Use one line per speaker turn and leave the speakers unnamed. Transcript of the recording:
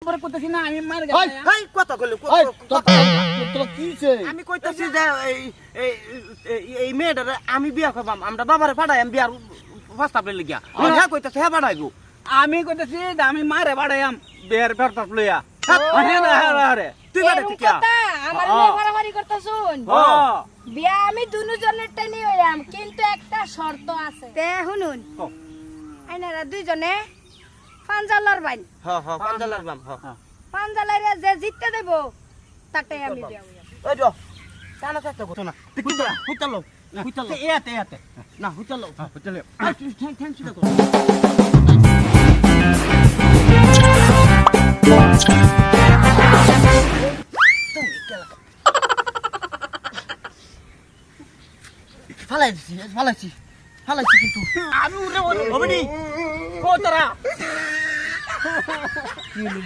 পরে কইতাছি না আমি মার
এই এই কথা কইলে
তোর কি হইছে
আমি কইতাছি যে এই মেয়েটারে আমি বিয়া করবাম আমরা বাবারে পাঠাই আমি বিয়ার প্রস্তাব লাগিয়া হ্যাঁ কইতাছে হ্যাঁ পাঠাইবো
আমি কইতাছি যে আমি মারে বাড়াইয়াম বের ফেরত লইয়া আরে
তুই বাড়াইতে কি
আমার নিয়ে মারামারি করতেছুন
ও
বিয়া আমি দুজনের টানি হইয়াম কিন্তু একটা শর্ত আছে তে শুনুন আইনারা দুইজনে পাঞ্জালার বাইন
হ্যাঁ হ্যাঁ পাঞ্জালার বাম হ্যাঁ
পাঞ্জালারে যে জিততে দেব তাতে আমি বিয়া হইয়াম
ওই যো কানা কাটা কত না হুইতালো
এতে এতে
না হুইতালো
চলে
ঠ্যাং ছিড়া কর ফালাইছি কিন্তু
আমি উড়ে হবে নি কো তোরা